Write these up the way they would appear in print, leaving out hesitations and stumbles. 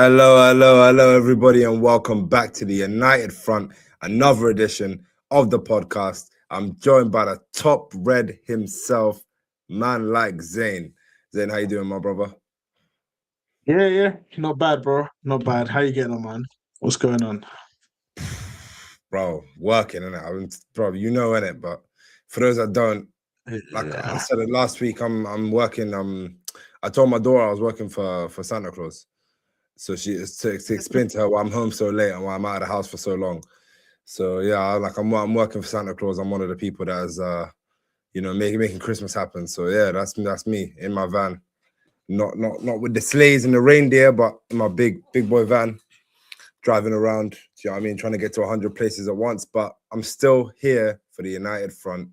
Hello, everybody, and welcome back to the United Front, another edition of the podcast. I'm joined by the top red himself, man like Zayn. Zayn, how you doing, my brother? Yeah, not bad, bro. Not bad. How you getting on, man? What's going on? Bro, working, innit? Bro, you know, innit? But for those that don't, like I Yeah. said it last week, I'm working. I told my daughter I was working for Santa Claus. So to explain to her why I'm home so late and why I'm out of the house for so long. So yeah, I'm working for Santa Claus. I'm one of the people that is making Christmas happen. So yeah, that's me in my van. Not with the sleighs and the reindeer, but in my big boy van, driving around. Do you know what I mean? Trying to get to 100 places at once. But I'm still here for the United Front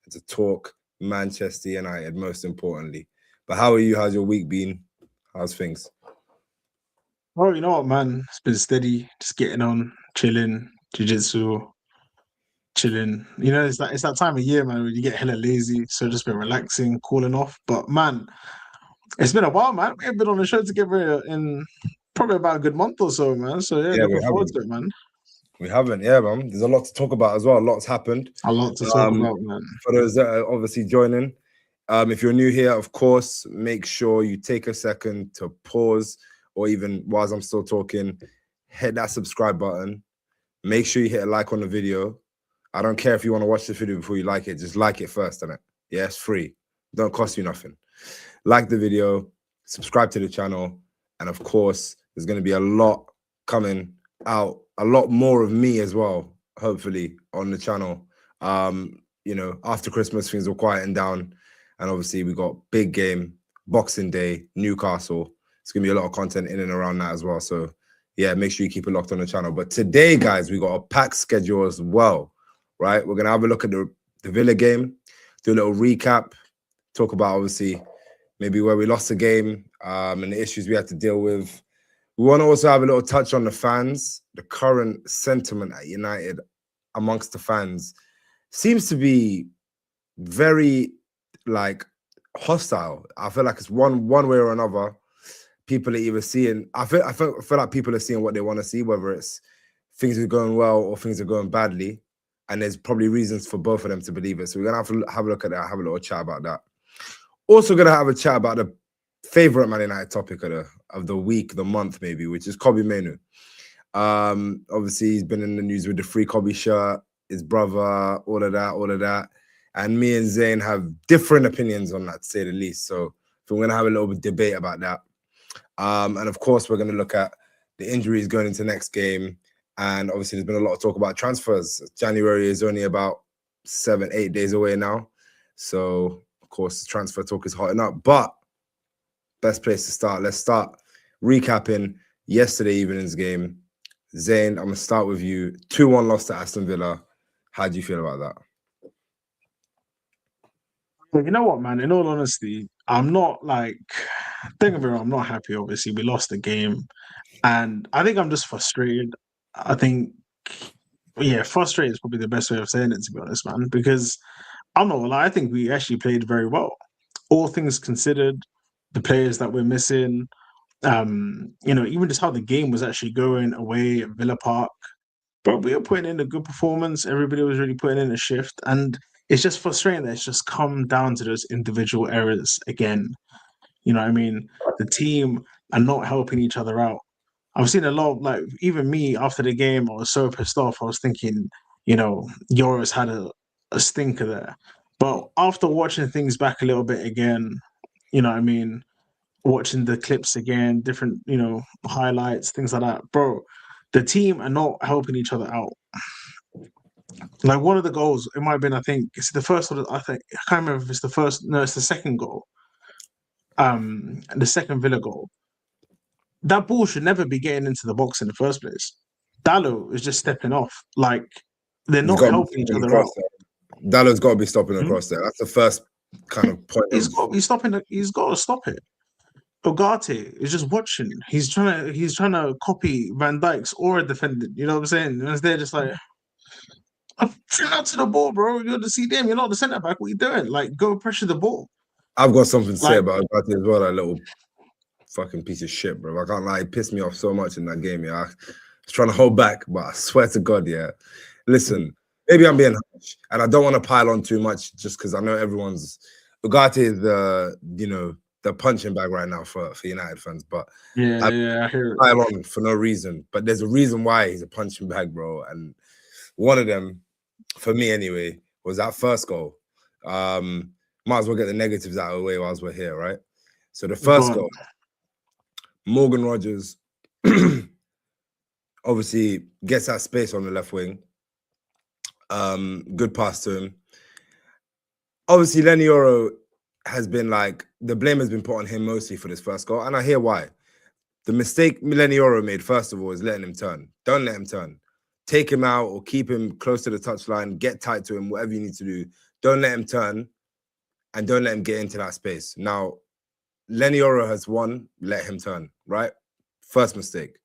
and to talk Manchester United, most importantly. But how are you? How's your week been? How's things? Oh, you know what, man? It's been steady, just getting on, chilling, jiu-jitsu, chilling. You know, it's that time of year, man, when you get hella lazy. So just been relaxing, cooling off. But man, it's been a while, man. We haven't been on the show together in probably about a good month or so, man. So yeah, Yeah, we looking forward haven't. to it, man. We haven't, yeah, man. There's a lot to talk about as well. A lot's happened. A lot to talk about, man. For those that are obviously joining, if you're new here, of course, make sure you take a second to pause, or even whilst I'm still talking, hit that subscribe button. Make sure you hit a like on the video. I don't care if you want to watch this video before you like it. Just like it first, innit? Yeah, it's free. Don't cost you nothing. Like the video, subscribe to the channel, and of course, there's going to be a lot coming out, a lot more of me as well, hopefully, on the channel. After Christmas, things will quieten down, and obviously we got big game, Boxing Day, Newcastle. It's gonna be a lot of content in and around that as well. So yeah, make sure you keep it locked on the channel. But today, guys, we got a packed schedule as well, right? We're gonna have a look at the Villa game, do a little recap, talk about obviously maybe where we lost the game and the issues we had to deal with. We want to also have a little touch on the fans. The current sentiment at United amongst the fans seems to be very hostile. I feel like it's one way or another. People are either seeing. I feel like people are seeing what they want to see, whether it's things are going well or things are going badly, and there's probably reasons for both of them to believe it. So we're gonna have to have a look at that, have a little chat about that. Also gonna have a chat about the favorite Man United topic of the week, the month maybe, which is Kobbie Mainoo. Obviously he's been in the news with the free Kobbie shirt, his brother, all of that. And me and Zayn have different opinions on that, to say the least. So we're gonna have a little bit of debate about that. And of course, we're gonna look at the injuries going into next game. And obviously there's been a lot of talk about transfers. January is only about 7-8 days away now. So of course, the transfer talk is hotting up. But best place to start. Let's start recapping yesterday evening's game. Zayn, I'm gonna start with you. 2-1 loss to Aston Villa. How do you feel about that? You know what, man? In all honesty, I'm not like, don't get me wrong, I'm not happy. Obviously, we lost the game, and I think I'm just frustrated. I think, yeah, frustrated is probably the best way of saying it, to be honest, man. Because I'm not gonna lie, I think we actually played very well. All things considered, the players that we're missing, even just how the game was actually going away at Villa Park. But we were putting in a good performance. Everybody was really putting in a shift, and it's just frustrating that it's just come down to those individual errors again. You know what I mean? The team are not helping each other out. I've seen a lot of, like, even me after the game, I was so pissed off. I was thinking, Yoris had a stinker there. But after watching things back a little bit again, you know what I mean? Watching the clips again, different, highlights, things like that. Bro, the team are not helping each other out. Like one of the goals, it might have been, I think, it's the first one, I can't remember if it's the first, no, it's the second goal. The second Villa goal. That ball should never be getting into the box in the first place. Dallo is just stepping off. Like, they're He's not got to be helping each stopping other out. across there. Dallo's got to be stopping across there. That's the first kind of point. He's got to stop it. Ugarte is just watching. He's trying to copy Van Dijk's aura defending. You know what I'm saying? And they're just like, tune out to the ball, bro. You're the CDM. You're not the centre back. What are you doing? Like, go pressure the ball. I've got something to say Like, about Ugarte as well. That little fucking piece of shit, bro. I can't lie, it pissed me off so much in that game, yeah. I was trying to hold back, but I swear to God, yeah. Listen, maybe I'm being harsh, and I don't want to pile on too much just because I know everyone's Ugarte is the punching bag right now for United fans, but I hear it. Pile on for no reason. But there's a reason why he's a punching bag, bro. And one of them, for me anyway, was that first goal. Might as well get the negatives out of the way whilst we're here, right? So the first goal, Morgan Rogers obviously gets that space on the left wing. Good pass to him. Obviously, Lenny Yoro has been like, the blame has been put on him mostly for this first goal, and I hear why. The mistake Lenny Yoro made, first of all, is letting him turn. Don't let him turn. Take him out or keep him close to the touchline, get tight to him, whatever you need to do. Don't let him turn and don't let him get into that space. Now, Lenny Yoro has won, let him turn, right? First mistake.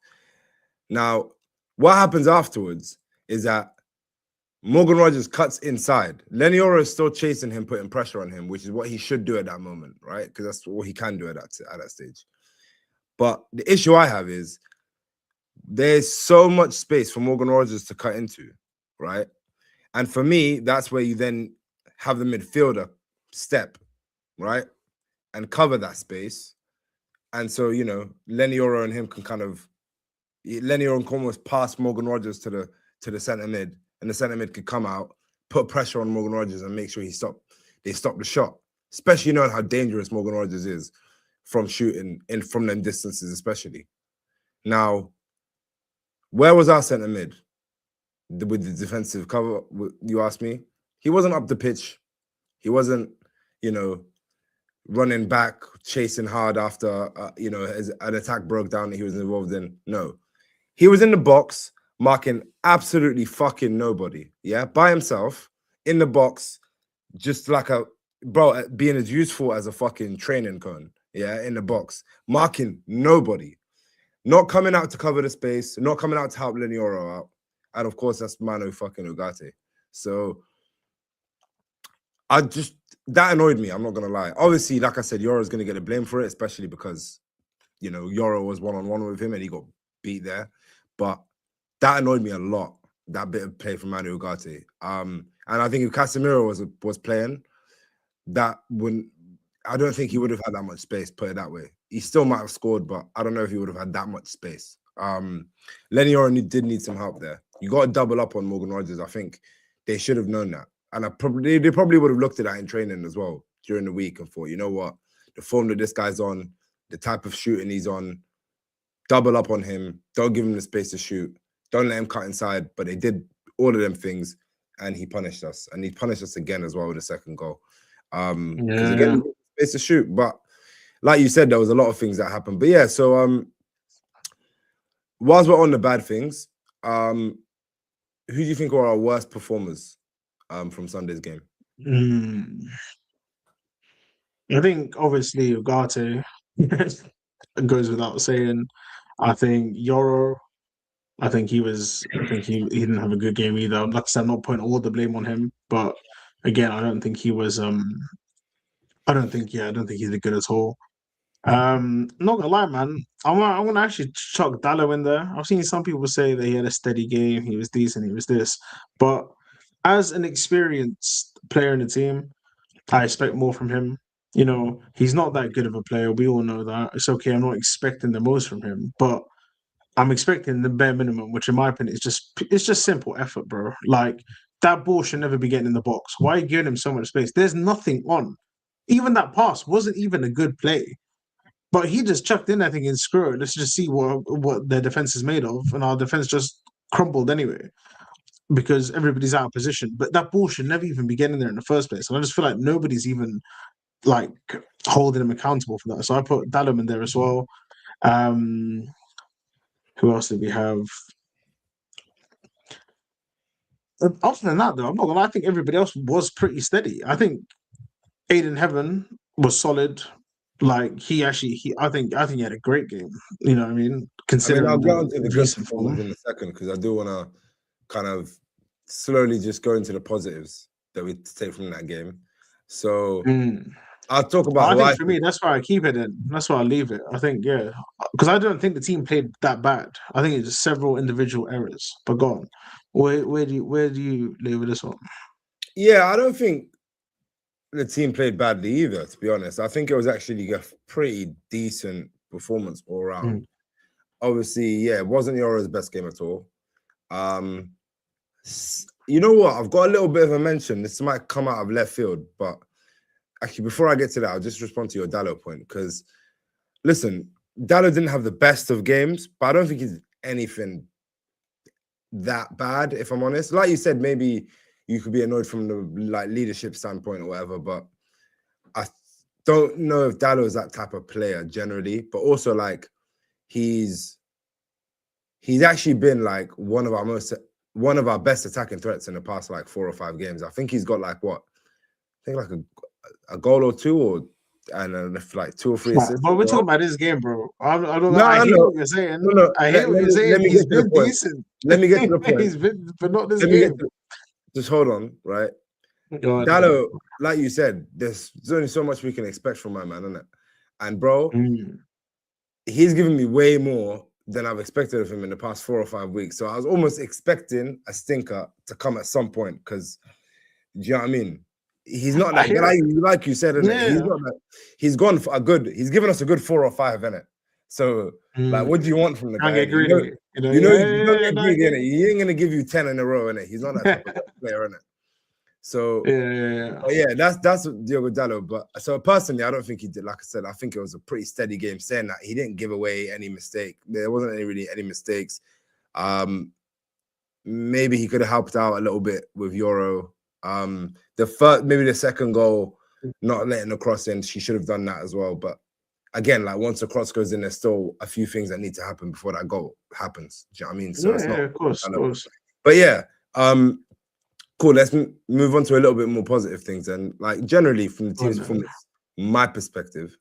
Now, what happens afterwards is that Morgan Rogers cuts inside. Lenny Yoro is still chasing him, putting pressure on him, which is what he should do at that moment, right? Because that's what he can do at that stage. But the issue I have is there's so much space for Morgan Rogers to cut into, right? And for me, that's where you then have the midfielder step, right? And cover that space. And so, Lenny Yoro and him can Lenny Yoro can almost pass Morgan Rogers to the centre mid, and the centre mid could come out, put pressure on Morgan Rogers and make sure they stop the shot, especially knowing how dangerous Morgan Rogers is from shooting from them distances, especially. Now, where was our centre mid with the defensive cover? You asked me. He wasn't up the pitch. He wasn't, running back, chasing hard after, an attack broke down that he was involved in. No, he was in the box, marking absolutely fucking nobody. Yeah, by himself in the box, just like being as useful as a fucking training cone. Yeah, in the box, marking nobody, not coming out to cover the space, not coming out to help Lenny Yoro out. And of course, that's Mainoo fucking Ugarte. So that annoyed me. I'm not going to lie. Obviously, like I said, Yoro's going to get the blame for it, especially because, Yoro was one-on-one with him and he got beat there. But that annoyed me a lot, that bit of play from Mainoo Ugarte. And I think if Casemiro was playing, I don't think he would have had that much space, put it that way. He still might have scored, but I don't know if he would have had that much space. Lenny Yoro did need some help there. You got to double up on Morgan Rogers. I think they should have known that. And they probably would have looked at that in training as well during the week and thought, you know what, the form that this guy's on, the type of shooting he's on, double up on him. Don't give him the space to shoot. Don't let him cut inside. But they did all of them things, and he punished us. And he punished us again as well with the second goal. Because again, space to shoot. But like you said, there was a lot of things that happened. But yeah, so whilst we're on the bad things, who do you think are our worst performers from Sunday's game? I think obviously Ugarte goes without saying. I think Yoro, I think he didn't have a good game either. Like I said, I'm not putting all the blame on him, but again, I don't think he was I don't think he's good at all. Not gonna lie, man. I'm gonna actually chuck Dallo in there. I've seen some people say that he had a steady game, he was decent, he was this, but as an experienced player in the team, I expect more from him. He's not that good of a player. We all know that. It's okay. I'm not expecting the most from him, but I'm expecting the bare minimum, which in my opinion it's just simple effort, bro. Like that ball should never be getting in the box. Why are you giving him so much space? There's nothing on. Even that pass wasn't even a good play. But he just chucked in, I think, and screw it. Let's just see what their defense is made of. And our defense just crumbled anyway because everybody's out of position. But that ball should never even be getting there in the first place. And I just feel like nobody's even like holding him accountable for that. So I put Dallam in there as well. Who else did we have? Other than that, though, I'm not gonna lie, I think everybody else was pretty steady. I think Aiden Heaven was solid. Like I think he had a great game. You know what I mean? Considering I'll get onto the good recent performance in a second because I do want to kind of slowly just go into the positives that we take from that game. So I'll talk about I who think I for think. me, that's why I keep it in. That's why I leave it. I think, yeah, because I don't think the team played that bad. I think it's just several individual errors. But go on, where do you leave with this one? Yeah, I don't think the team played badly either, to be honest. I think it was actually a pretty decent performance all around. Mm. Obviously, yeah, it wasn't Yoro's best game at all. You know what? I've got a little bit of a mention. This might come out of left field, but actually, before I get to that, I'll just respond to your Dallo point. Because, listen, Dallo didn't have the best of games, but I don't think he's anything that bad, if I'm honest. Like you said, maybe you could be annoyed from the leadership standpoint or whatever, but I don't know if Dallo is that type of player generally. But also, like, he's actually been like one of our best attacking threats in the past like 4 or 5 games. I think he's got like what? I think like a goal or two, and like 2 or 3 assists. But we're talking about this game, bro. I don't. No, I I hear know. what you're saying. No. I hear what you're saying. Let me He's get to the been point. decent. Let me get to the point. He's been, but not this Let me game. just hold on, right? Dallo, like you said, there's only so much we can expect from my man, isn't it? And bro, he's given me way more than I've expected of him in the past 4 or 5 weeks. So I was almost expecting a stinker to come at some point because, do you know what I mean? He's not that like you said, innit? He's not that. He's gone for he's given us a good 4 or 5, innit? So, like, what do you want from the guy? Get greedy. You don't get greedy, innit? He ain't gonna give you 10 in a row, innit? He's not that type of player, innit? So that's Diogo Dallo. But so personally, I don't think he did. Like I said, I think it was a pretty steady game. Saying that he didn't give away any mistake. There wasn't any mistakes. Maybe he could have helped out a little bit with Euro. Maybe the second goal, not letting the cross in, she should have done that as well. But again, like once the cross goes in, there's still a few things that need to happen before that goal happens. Do you know what I mean? So it's not, of course. But yeah, cool. Let's move on to a little bit more positive things. And like generally from the team's performance, my perspective,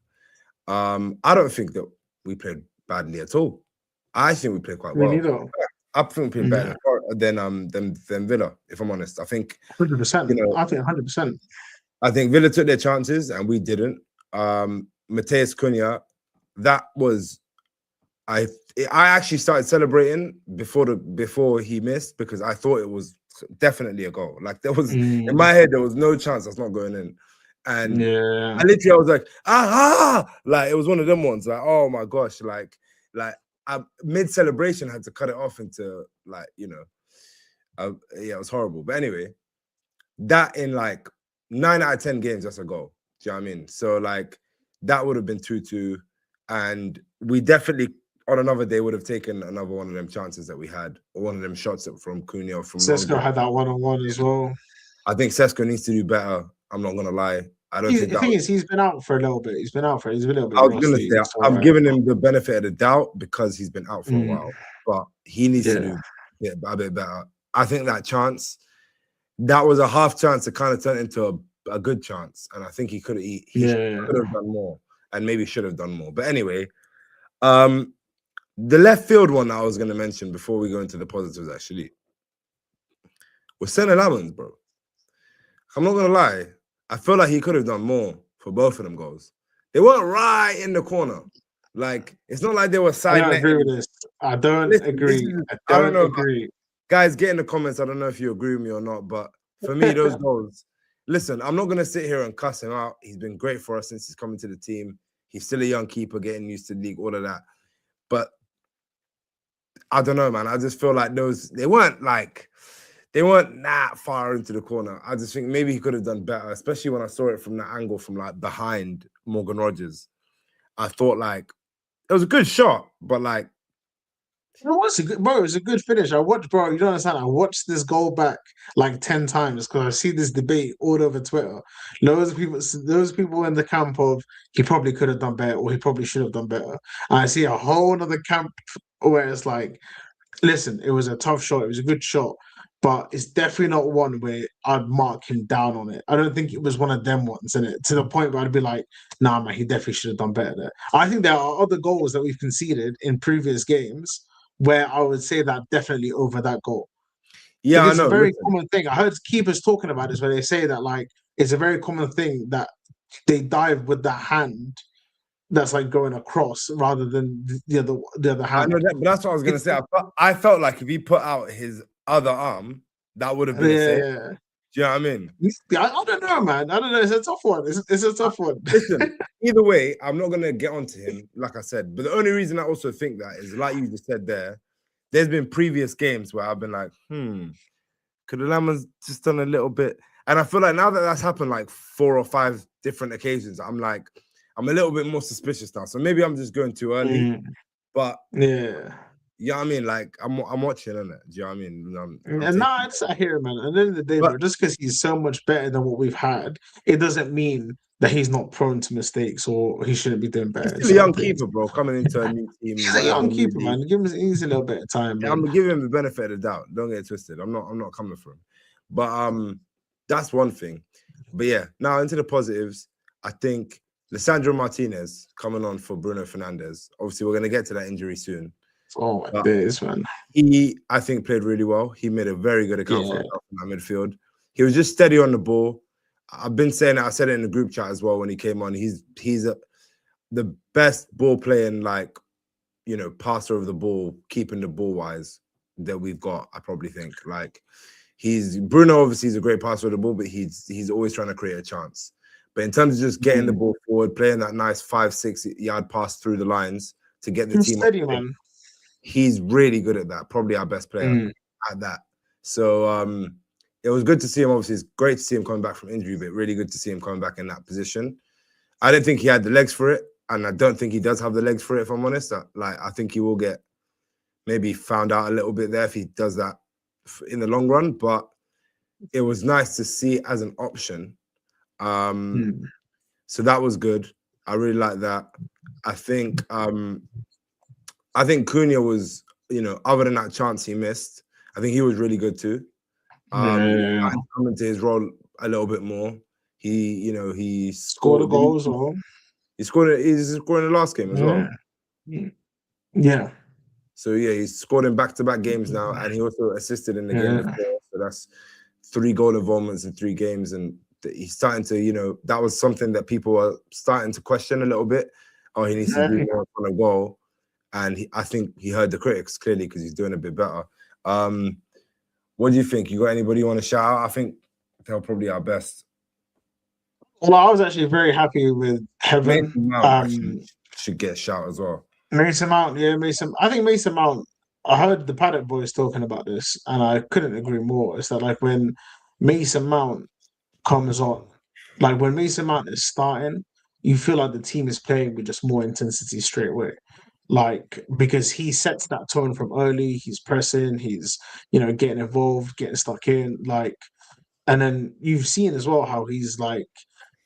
I don't think that we played badly at all. I think we played quite well. I think we played better than Villa, if I'm honest. I think 100%. I think 100%. I think Villa took their chances and we didn't. Mateus Cunha, that was I actually started celebrating before he missed because I thought it was definitely a goal. Like there was in my head, there was no chance that's not going in. And I was like, like it was one of them ones. Like, oh my gosh, like mid celebration had to cut it off into like, it was horrible. But anyway, that in like 9 out of 10 games, that's a goal. Do you know what I mean? So like that would have been 2-2, and we definitely on another day would have taken another one of them chances that we had, or one of them shots from Cunha or from Sesko had that one-on-one as well. I think Sesko needs to do better. I'm not gonna lie. I don't think the thing is he's been out for a little bit. He's a little bit. I was gonna say I'm giving him the benefit of the doubt because he's been out for a while, but he needs to do a bit better. I think that chance, that was a half chance to kind of turn into a good chance, and I think he could have done more, and maybe should have done more. But anyway, the left field one that I was gonna mention before we go into the positives actually was Senna Lamons, bro. I'm not gonna lie. I feel like he could have done more for both of them goals. They weren't right in the corner. Like, it's not like they were side. I don't agree with this. I don't agree. I don't agree. Guys, get in the comments. I don't know if you agree with me or not, but for me, those goals. Listen, I'm not gonna sit here and cuss him out. He's been great for us since he's coming to the team. He's still a young keeper, getting used to the league, all of that. But I don't know, man. I just feel like they weren't that far into the corner. I just think maybe he could have done better, especially when I saw it from that angle from like behind Morgan Rogers. I thought like it was a good shot, but like it was a good finish. I watched, bro. You don't understand. I watched this goal back like 10 times because I see this debate all over Twitter. Those people in the camp of he probably could have done better or he probably should have done better. And I see a whole other camp where it's like, listen, it was a tough shot. It was a good shot. But it's definitely not one where I'd mark him down on it. I don't think it was one of them ones, in it to the point where I'd be like, nah, man, he definitely should have done better there. I think there are other goals that we've conceded in previous games where I would say that definitely over that goal. Yeah, it's a very common thing. I heard keepers talking about this where they say that like it's a very common thing that they dive with that hand that's like going across rather than the other I hand. know that, but that's what I was gonna say. I felt like if he put out his other arm, that would have been a save. Yeah. Do you know what I mean? I don't know, man. I don't know. It's a tough one. It's a tough one. Listen, either way, I'm not gonna get onto him, like I said. But the only reason I also think that is, like you just said there, there's been previous games where I've been like, could the Llamas just done a little bit? And I feel like now that that's happened like 4 or 5 different occasions, I'm like, I'm a little bit more suspicious now. So maybe I'm just going too early. But yeah. you know what I mean? Like I'm watching, innit? Do you know what I mean? And nah, it's I hear, man. At the end of the day, bro, just because he's so much better than what we've had, it doesn't mean that he's not prone to mistakes or he shouldn't be doing better. He's still a young keeper, bro, coming into a new team. He's a young keeper, man. Give him he's a little bit of time, man. I'm gonna give him the benefit of the doubt. Don't get it twisted. I'm not coming for him. But that's one thing. But yeah, now into the positives. I think Lisandro Martinez coming on for Bruno Fernandes. Obviously, we're gonna get to that injury soon. Oh my days, man. He, I think, played really well. He made a very good account for himself in that midfield. He was just steady on the ball. I've been saying it. I said it in the group chat as well when he came on. He's the best ball playing, like, you know, passer of the ball, keeping the ball wise that we've got. I probably think like Bruno. Obviously, is a great passer of the ball, but he's always trying to create a chance. But in terms of just getting the ball forward, playing that nice 5-6 yard pass through the lines to get the team steady, man. He's really good at that. Probably our best player at that. So it was good to see him. Obviously, it's great to see him coming back from injury, but really good to see him coming back in that position. I don't think he had the legs for it, and I don't think he does have the legs for it, if I'm honest. I think he will get maybe found out a little bit there if he does that in the long run, but it was nice to see it as an option. So that was good. I really like that. I think Cunha was, you know, other than that chance he missed, I think he was really good too. Come into his role a little bit more. He scored a goal as well. He's scoring the last game as well. Yeah. So yeah, he's scored in back-to-back games now, and he also assisted in the game as well. So that's 3 goal involvements in 3 games, and he's starting to, you know, that was something that people are starting to question a little bit. Oh, he needs to do more on a goal. And I think he heard the critics clearly because he's doing a bit better. What do you think? You got anybody you want to shout out? I think they're probably our best. Well, I was actually very happy with Heaven. Mason Mount should get a shout as well. Mason Mount, I think Mason Mount, I heard the Paddock boys talking about this, and I couldn't agree more. It's that, like, when Mason Mount comes on, like when Mason Mount is starting, you feel like the team is playing with just more intensity straight away. Like, because he sets that tone from early, he's pressing, he's, you know, getting involved, getting stuck in, like, and then you've seen as well how he's like,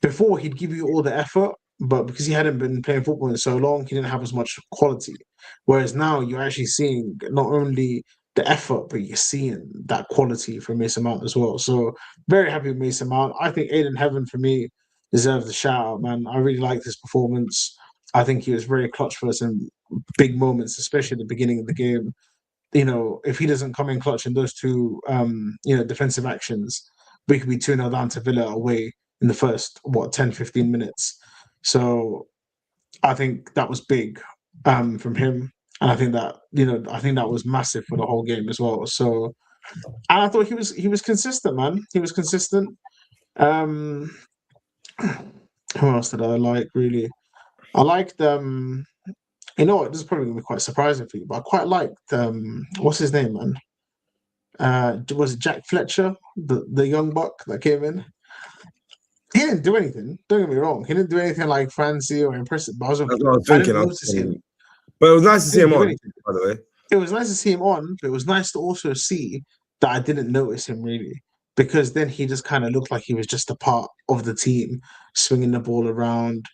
before he'd give you all the effort, but because he hadn't been playing football in so long, he didn't have as much quality. Whereas now you're actually seeing not only the effort, but you're seeing that quality from Mason Mount as well. So very happy with Mason Mount. I think Aiden Heaven for me deserves a shout out, man. I really liked his performance. I think he was very clutch for us in big moments, especially at the beginning of the game. You know, if he doesn't come in clutch in those 2, defensive actions, we could be 2-0 down to Villa away in the first, 10, 15 minutes. So I think that was big from him. And I think that was massive for the whole game as well. So, and I thought he was consistent, man. He was consistent. Who else did I like, really? I liked you know what, this is probably gonna be quite surprising for you, but I quite liked what's his name, man? Was it Jack Fletcher, the young buck that came in? He didn't do anything. Don't get me wrong. He didn't do anything like fancy or impressive. But That's what I was thinking. But it was nice to see him on, by the way. It was nice to see him on, but it was nice to also see that I didn't notice him really, because then he just kind of looked like he was just a part of the team, swinging the ball around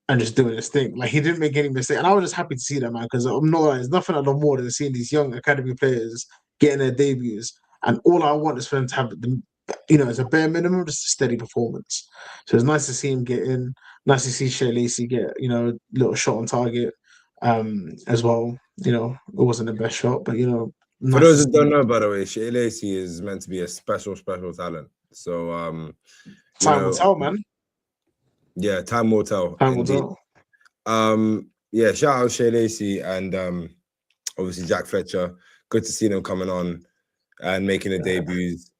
and just doing his thing. Like, he didn't make any mistake. And I was just happy to see that, man, because there's nothing I love more than seeing these young academy players getting their debuts. And all I want is for them to have as a bare minimum, just a steady performance. So it's nice to see him get in. Nice to see Shea Lacey get, a little shot on target as well. It wasn't the best shot, but, nice. For those that don't know, by the way, Shea Lacey is meant to be a special talent. So, time will tell, man. Yeah, time will tell. Time will Indeed. tell. Yeah, shout out Shea Lacey and obviously Jack Fletcher. Good to see them coming on and making the debuts.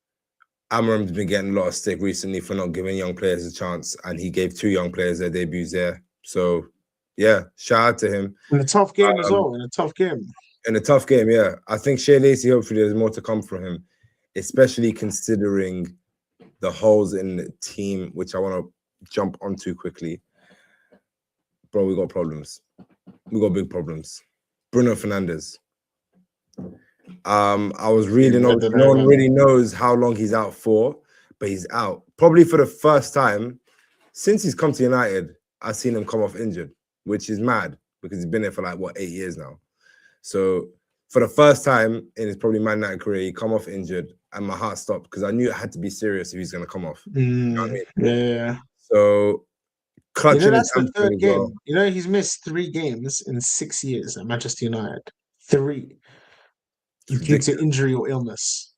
Amarim's been getting a lot of stick recently for not giving young players a chance, and he gave 2 young players their debuts there. So, yeah, shout out to him. In a tough game as well. In a tough game. In a tough game, yeah. I think Shea Lacey, hopefully there's more to come from him, especially considering the holes in the team, which I want to jump onto quickly. Bro, we got problems. We got big problems. Bruno Fernandes. I was reading, no one really knows how long he's out for, but he's out. Probably for the first time since he's come to United, I've seen him come off injured, which is mad because he's been there for like, 8 years now. So for the first time in his probably Man United career, he come off injured and my heart stopped because I knew it had to be serious if he's going to come off. You know what I mean? Yeah. So clutching that's the third game. Well. He's missed 3 games in 6 years at Manchester United. 3. Due to injury or illness.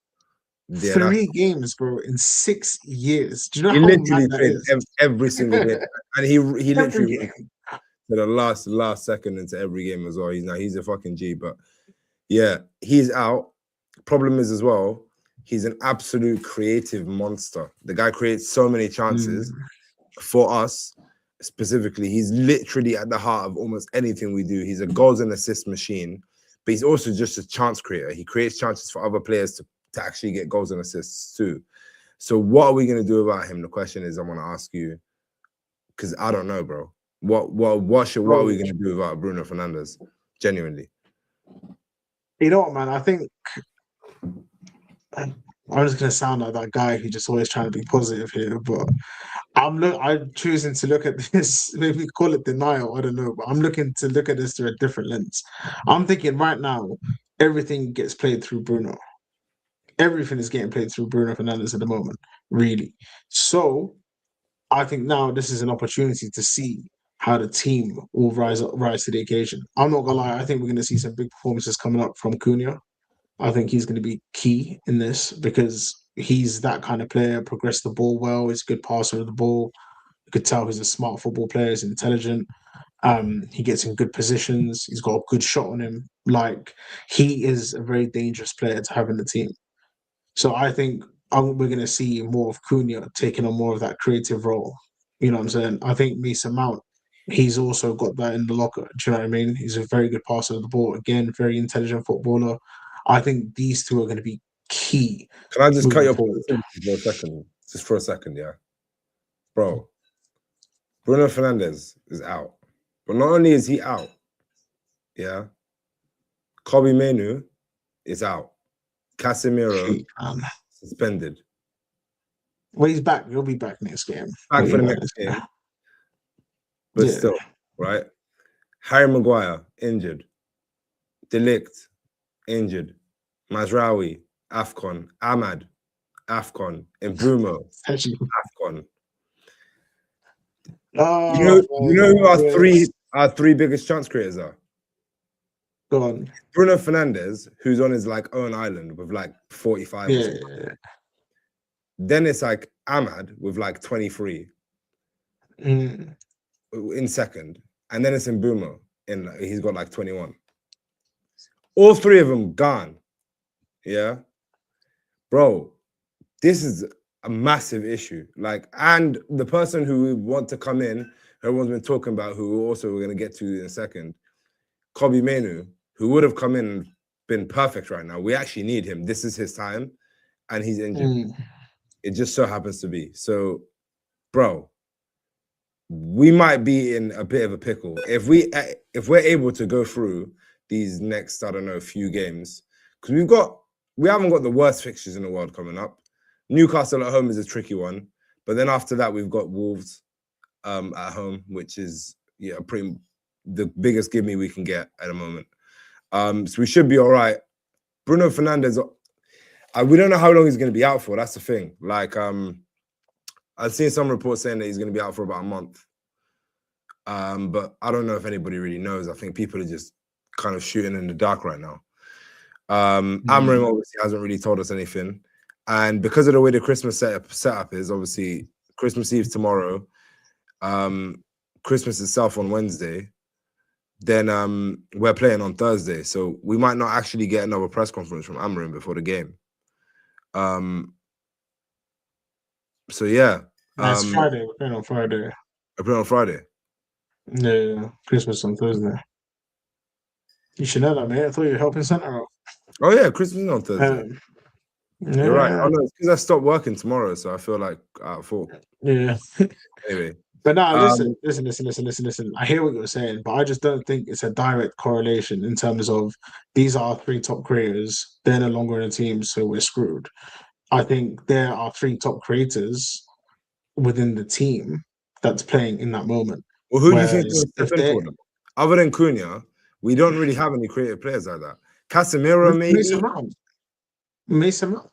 Yeah, 3 games, bro, in 6 years. Do you know he how literally mad that is? every single game, and he literally to the last second into every game as well. He's a fucking G, but yeah, he's out. Problem is as well, he's an absolute creative monster. The guy creates so many chances for us. Specifically, he's literally at the heart of almost anything we do. He's a goals and assist machine. But he's also just a chance creator. He creates chances for other players to actually get goals and assists too. So what are we going to do about him? The question is, I want to ask you, because I don't know, bro. What are we going to do about Bruno Fernandes? Genuinely. You know what, man? I think I'm just going to sound like that guy who just always trying to be positive here, but I'm choosing to look at this, maybe call it denial, I don't know, but I'm looking to look at this through a different lens. I'm thinking right now, everything gets played through Bruno. Everything is getting played through Bruno Fernandes at the moment, really. So I think now this is an opportunity to see how the team will rise to the occasion. I'm not gonna lie, I think we're gonna see some big performances coming up from Cunha. I think he's going to be key in this because he's that kind of player, progress the ball well, he's a good passer of the ball. You could tell he's a smart football player, he's intelligent. He gets in good positions, he's got a good shot on him. Like, he is a very dangerous player to have in the team. So I think we're going to see more of Cunha taking on more of that creative role. You know what I'm saying? I think Mason Mount, he's also got that in the locker. Do you know what I mean? He's a very good passer of the ball. Again, very intelligent footballer. I think these two are going to be key. Can I just cut your positivity for a second? Just for a second, yeah. Bro, Bruno Fernandes is out. But not only is he out, yeah, Cowley Mainoo is out. Casemiro suspended. Well, he's back. He'll be back next game. Back for the next game. But still, right? Harry Maguire, injured. De Ligt, injured. Mazraoui, AFCON. Ahmad, AFCON. And Bruno, AFCON. You know who our three biggest chance creators are? Go on. Bruno Fernandes, who's on his own island with 45. Yeah. Then it's Ahmad with 23 in second, and then it's Mbeumo he's got 21. All 3 of them gone. Yeah, bro, this is a massive issue. And the person who we want to come in, everyone's been talking about, who also we're going to get to in a second, Cowley Mainoo, who would have come in and been perfect right now. We actually need him. This is his time, and he's injured. It just so happens to be. So, bro, we might be in a bit of a pickle if we're able to go through these next, I don't know, few games, because we haven't got the worst fixtures in the world coming up. Newcastle at home is a tricky one, but then after that we've got Wolves at home, which is the biggest gimme we can get at the moment. So we should be all right. Bruno Fernandes, we don't know how long he's going to be out for. That's the thing. I've seen some reports saying that he's going to be out for about a month. But I don't know if anybody really knows. I think people are just kind of shooting in the dark right now. Amarim obviously hasn't really told us anything. And because of the way the Christmas setup is, obviously Christmas Eve tomorrow, Christmas itself on Wednesday. Then we're playing on Thursday, so we might not actually get another press conference from Amarin before the game. So yeah, That's Friday. We're playing on Friday. I play on Friday. Yeah, Christmas on Thursday. You should know that, mate. I thought you were helping Santa out. Oh yeah, Christmas is on Thursday. Yeah. You're right. Oh no, it's because I stopped working tomorrow, so I feel like I thought. Yeah. Anyway, But now, listen. I hear what you're saying, but I just don't think it's a direct correlation in terms of these are our three top creators. They're no longer in a team, so we're screwed. I think there are three top creators within the team that's playing in that moment. well, who do you think Whereas is going to step in for them? Other than Cunha, we don't really have any creative players like that. Casemiro, maybe. Mason Mount.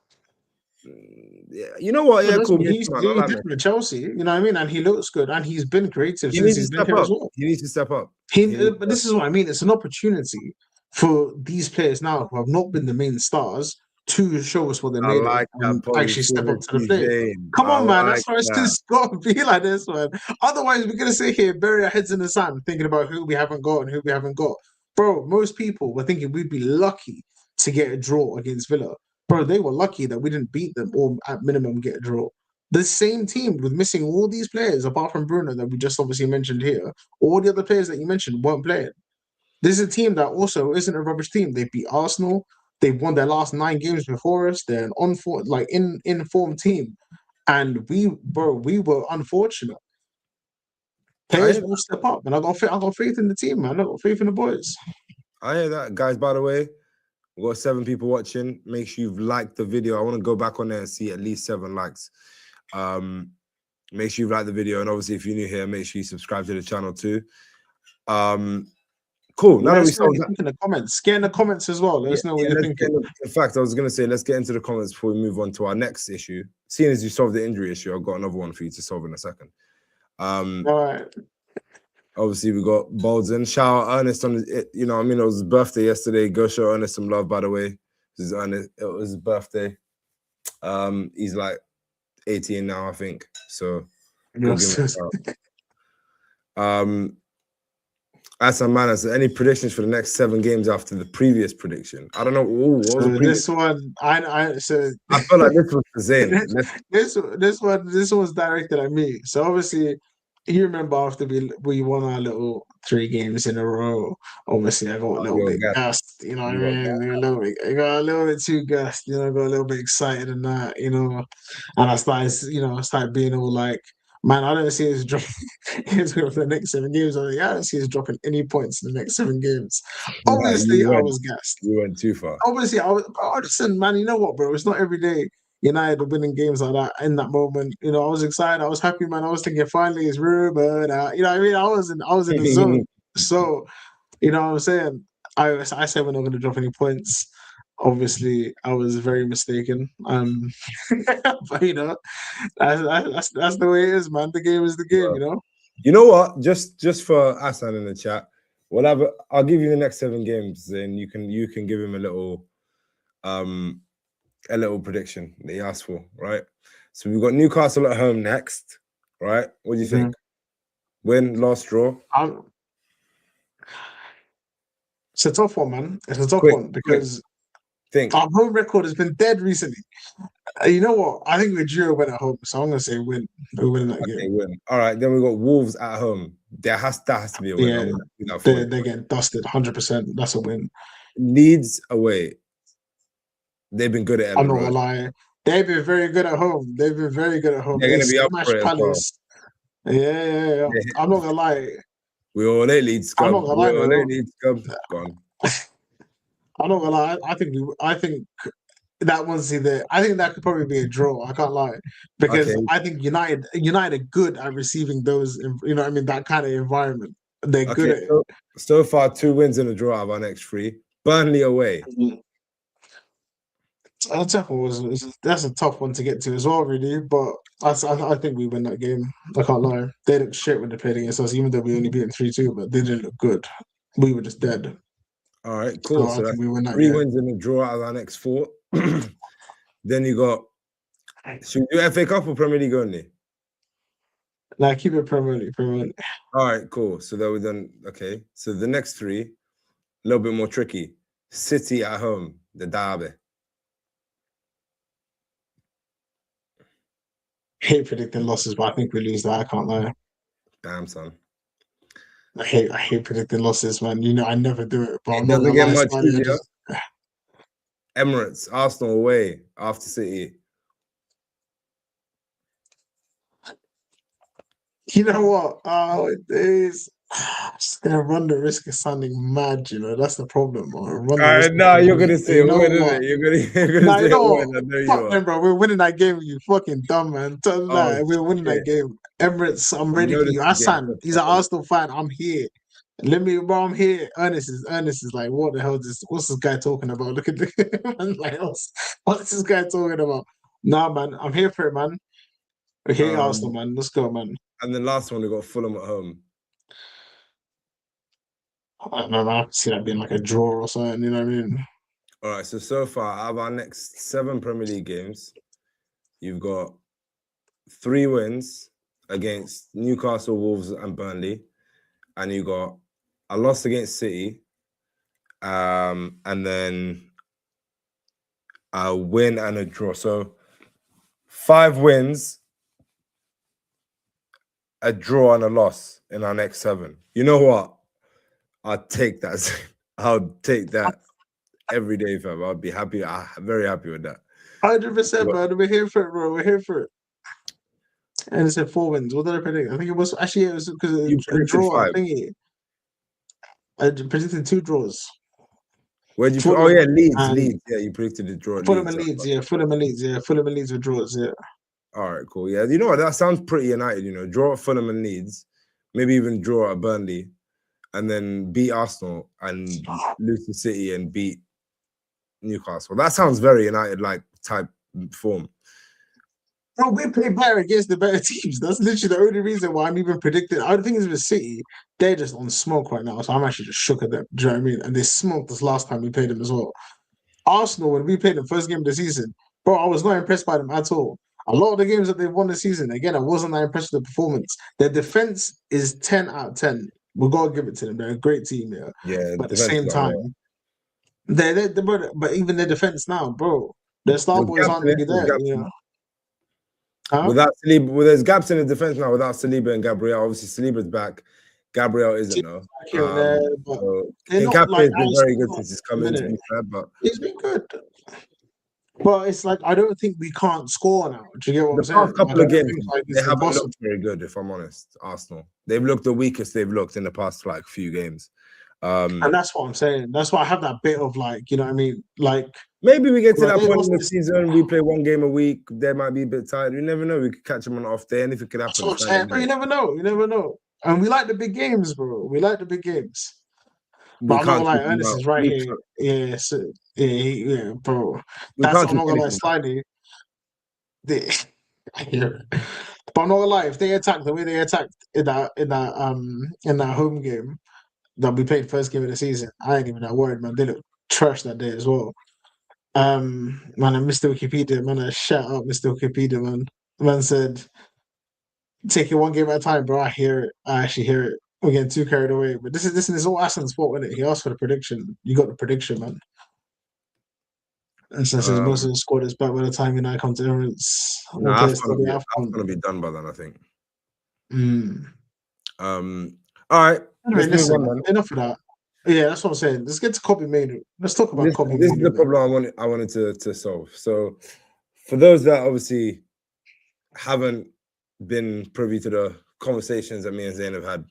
Yeah, you know what? Yeah, cool. He's different with Chelsea, you know what I mean? And he looks good, and he's been creative since he's been here as well. He needs to step up. But this is what I mean. It's an opportunity for these players now who have not been the main stars to show us what they're made of and actually step up to the plate. Come on, man. That's why it's got to be like this, man. Otherwise, we're going to sit here, bury our heads in the sand, thinking about who we haven't got and who we haven't got. Bro, most people were thinking we'd be lucky to get a draw against Villa. Bro, they were lucky that we didn't beat them or at minimum get a draw. The same team with missing all these players, apart from Bruno that we just obviously mentioned here, all the other players that you mentioned weren't playing. This is a team that also isn't a rubbish team. They beat Arsenal. They've won their last 9 games before us. They're an in-form team. And we were unfortunate. Players will step up, and I got faith in the team, man. I got faith in the boys. I hear that, guys. By the way, we've got 7 people watching. Make sure you've liked the video. I want to go back on there and see at least 7 likes. Make sure you've liked the video, and obviously, if you're new here, make sure you subscribe to the channel too. Cool. Now that we solved that, in the comments, get in the comments as well. Let us know what you're thinking. In fact, I was going to say, let's get into the comments before we move on to our next issue. Seeing as you solved the injury issue, I've got another one for you to solve in a second. All right. Obviously, we got Bolden. Shout out Ernest on his, you know, I mean, it was his birthday yesterday. Go show Ernest some love, by the way. It was his birthday. He's like 18 now, I think. So, Asan Manas, any predictions for the next 7 games after the previous prediction? I don't know. Ooh, this one, I feel like this was for Zayn. This was directed at me. So obviously, you remember after we won our little 3 games in a row. Obviously, I got a little bit gassed. You know what I mean? I got a little bit too gassed. You know, I got a little bit excited and that. You know, and I started being all like, man, I don't see us dropping for the next 7 games. I don't see us dropping any points in the next 7 games. Obviously, I was gassed. You went too far. Obviously, listen, man, you know what, bro? It's not every day United are winning games like that in that moment. You know, I was excited. I was happy, man. I was thinking, finally, it's Ruben. You know what I mean? I was in the zone. So, you know what I'm saying? I said we're not going to drop any points. Obviously, I was very mistaken. But you know, that's the way it is, man. The game is the game, you know. You know what? Just for Asan in the chat, I'll give you the next 7 games, and you can give him a little prediction that he asked for, right? So we've got Newcastle at home next, right? What do you think? Win, loss, draw? It's a tough one, man. It's a tough one because our home record has been dead recently. You know what? I think we're due a win at home, so I'm gonna say win. We'll win that game. Win. All right, then we got Wolves at home. That has to be a win. Yeah, they're getting dusted. 100%. That's a win. Leeds away. They've been good at. I'm not gonna lie. They've been very good at home. They're gonna be up for it Palace. Yeah. I'm not gonna lie. We all hate Leeds. I'm not gonna lie. Gone. I'm not gonna lie. I think that one's either. I think that could probably be a draw. I can't lie because I think United are good at receiving those. You know what I mean? That kind of environment. They're good at it. So far, 2 wins in a draw out of our next 3. Burnley away. That's a tough one to get to as well, really. But I think we win that game. I can't lie. They looked shit when they played against us, even though we only beat them 3-2. But they didn't look good. We were just dead. All right, cool. So that's 3 wins in a draw out of our next 4. Then you got. Should we do FA Cup or Premier League only? Like, keep it Premier League, Premier League. All right, cool. So that we done. Okay. So the next three, a little bit more tricky. City at home, the derby. Hate predicting losses, but I think we lose that. I can't lie. Damn, son. I hate predicting losses, man. You know, I never do it, but It I'm not doesn't gonna get lie, much Spidey, I easier. just Emirates, Arsenal away after City. you know what? Oh, it is. Just gonna run the risk of sounding mad, you know. That's the problem. Or run the risk of No, you're sounding. gonna say You a know win, isn't what? it? You're gonna Nah, say you a know what? win. I know you Fuck are. them, bro. We're winning that game. You fucking dumb man. Tell them Oh that we're winning that shit! game. Emirates, I'm I ready know for this you. is getting Hassan, he's an tough. Arsenal fan. I'm here. Let me, bro. I'm here. Ernest is like, what the hell? What's this guy talking about? Look at the man. Like, what's this guy talking about? Nah, man. I'm here for it, man. We're here, Arsenal, Um, man. Let's go, man. and the last one we got Fulham at home. I don't know, man. I can see that being like a draw or something. You know what I mean? All right. So far, out of our next 7 Premier League games, you've got 3 wins against Newcastle, Wolves, and Burnley, and you got a loss against City, and then a win and a draw. So 5 wins, a draw, and a loss in our next 7. You know what? I'll take that. I'll take that every day, fam. I'll be happy. I'm very happy with that. 100%, man. We're here for it, bro. We're here for it. And it said 4 wins. What did I predict? I think it was actually it was because You a predicted draw. 5. I predicted 2 draws. Where did you? Oh Fulham yeah, Leeds. and Leeds. Yeah, you predicted the draw at Fulham Leeds. and Leeds. Yeah, Fulham and Leeds. Yeah, Fulham and Leeds were draws. Yeah. All right, cool. Yeah, you know what? That sounds pretty united. You know, draw at Fulham and Leeds, maybe even draw at Burnley, and then beat Arsenal and lose to City and beat Newcastle. That sounds very United like type form. Bro, we play better against the better teams. That's literally the only reason why I'm even predicting. I think it's with City. They're just on smoke right now, so I'm actually just shook at them. Do you know what I mean? And they smoked us last time we played them as well. Arsenal, when we played the first game of the season, bro, I was not impressed by them at all. A lot of the games that they've won this season, again, I wasn't that impressed with the performance. Their defense is 10 out of 10. We've got to give it to them. They're a great team, yeah. Yeah, But at the defense same is unreal. time, but even their defense now, bro, their star There's boys gaps aren't in it. really There's there, gaps you in know. it. Huh? Without Saliba, well, there's gaps in the defense now without Saliba and Gabriel. Obviously, Saliba's back. Gabriel isn't though. Back here and there, but So they're King not Cafe like has been as very good not since he's a come in, to minute. be fair. But It's been good. But it's like I don't think we can't score now. Do you get what I'm the past saying? couple Like I of don't games, think like they it's haven't impossible. looked very good, if I'm honest. Arsenal, they've looked the weakest they've looked in the past like few games. And that's what I'm saying. That's why I have that bit of like, you know what I mean? Like Maybe we get to that they point lost in the this. season, we play 1 game a week. They might be a bit tired. You never know. We could catch them on an off day. Anything could That's happen. what I'm saying, bro. You never know. You never know. And we like the big games, bro. We like the big games. But We I'm not can't gonna lie, keep them Ernest out. is right here. Yeah, so, yeah, bro. We That's can't I'm keep not gonna lie, anything out. slightly. They, I hear it. But I'm not gonna lie, if they attack the way they attacked in that home game that we played first game of the season, I ain't even that worried, man. They look trash that day as well. Man, and Mr. Wikipedia, man, shout out Mr. Wikipedia, man. Man said, take it 1 game at a time, bro. I hear it. I actually hear it. We're getting too carried away. But this is all Aslan's fault, isn't it? He asked for the prediction. You got the prediction, man. And since most of the squad is back by the time United come to Emirates, No, we'll play a steady Af's AFCON. gonna be done by then, I think. Mm. All right, Anyway, let's move listen, on then. enough of that. Yeah, that's what I'm saying. Let's get to Kobe Mainoo. Let's talk about Kobe This is the Mainoo. problem I wanted to solve. So, for those that obviously haven't been privy to the conversations that me and Zayn have had,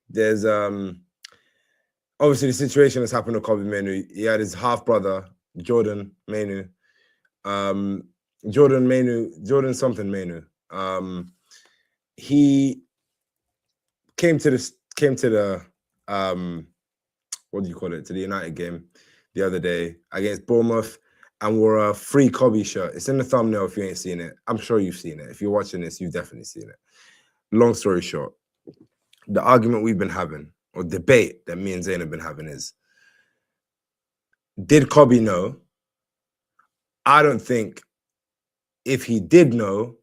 there's obviously the situation that's happened to Kobe Mainoo. He had his half brother Jordan Mainoo, Jordan something Mainoo. He came to the what do you call it, to the United game the other day against Bournemouth and wore a free Kobe shirt. It's in the thumbnail if you ain't seen it. I'm sure you've seen it. If you're watching this, you've definitely seen it. Long story short, the argument we've been having, or debate that me and Zayn have been having, is, did Kobe know? I don't think, if he did know,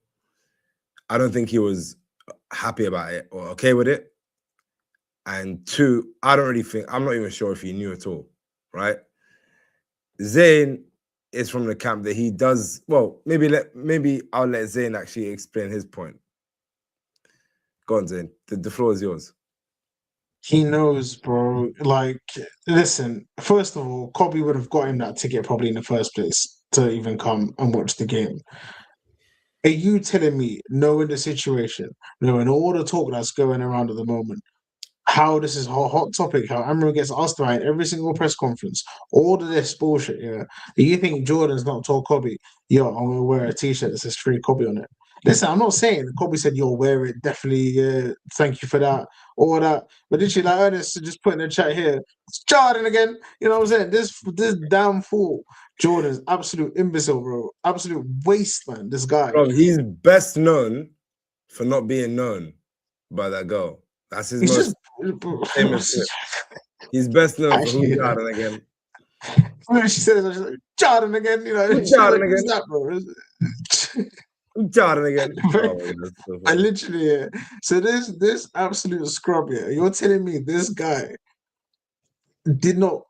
I don't think he was happy about it or okay with it. And two, I'm not even sure if he knew at all, right? Zayn is from the camp that he does well. Maybe I'll let Zayn actually explain his point. Go on, Zayn. The floor is yours. He knows, bro. Like, listen, first of all, Kobe would have got him that ticket probably in the first place to even come and watch the game. Are you telling me, knowing the situation, knowing all the talk that's going around at the moment, how this is a hot topic, how Amram gets asked about it every single press conference, all of this bullshit, yeah? You think Jordan's not told Kobe, yo, I'm going to wear a t-shirt that says free Kobe on it? Listen, I'm not saying Kobe said, yo, wear it, definitely, thank you for that, all that. But did she like Ernest to just put in the chat here, it's Jordan again? You know what I'm saying? This damn fool, Jordan's absolute imbecile, bro. Absolute waste, man, this guy. Bro, he's best known for not being known by that girl. That's his most famous clip. He's best known for who's Jordan again. When she said it, she's like, Jordan again, you know. Jordan like, again. That, bro? Jordan again. I literally, yeah. So this absolute scrub, yeah. You're telling me this guy did not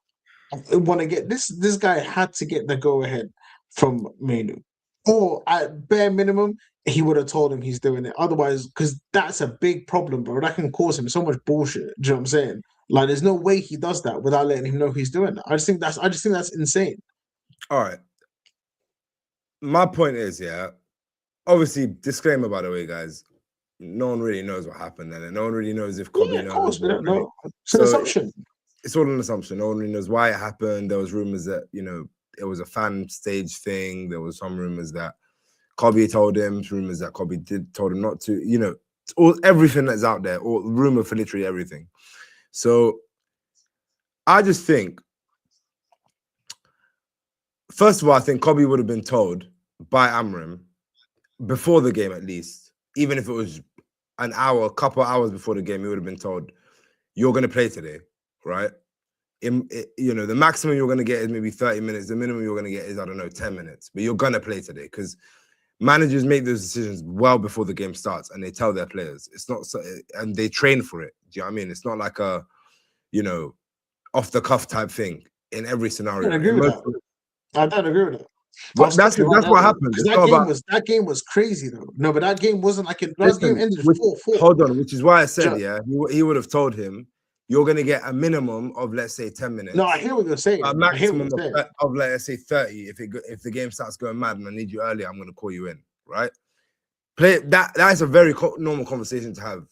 want to get this guy had to get the go ahead from Mainoo. Or at bare minimum, he would have told him he's doing it. Otherwise, because that's a big problem, bro. That can cause him so much bullshit. Do you know what I'm saying? Like, there's no way he does that without letting him know he's doing that. I just think that's insane. All right. My point is, yeah. Obviously, disclaimer by the way, guys. No one really knows what happened, and no one really knows if Kobe knows. Of course, we don't know. It's an assumption. It's all an assumption. No one really knows why it happened. There was rumors that it was a fan stage thing. There was some rumors that Kobe told him. Rumors that Kobe told him not to. Everything that's out there. All rumor for literally everything. So I just think, first of all, I think Kobe would have been told by Amram before the game, at least, even if it was an hour, a couple of hours before the game, he would have been told, you're going to play today, right? The maximum you're going to get is maybe 30 minutes. The minimum you're going to get is, I don't know, 10 minutes. But you're going to play today because managers make those decisions well before the game starts and they tell their players. It's not so, and they train for it. Do you know what I mean? It's not like a, off the cuff type thing in every scenario. I don't agree with that. But that's what happened. That game was crazy though. No, but that game wasn't like that game ended 4-4. Hold on, which is why I said, he would have told him, you're going to get a minimum of, let's say, 10 minutes. No, I hear what you're saying. A maximum of let's say, 30. If the game starts going mad and I need you early, I'm going to call you in, right? That's a very normal conversation to have.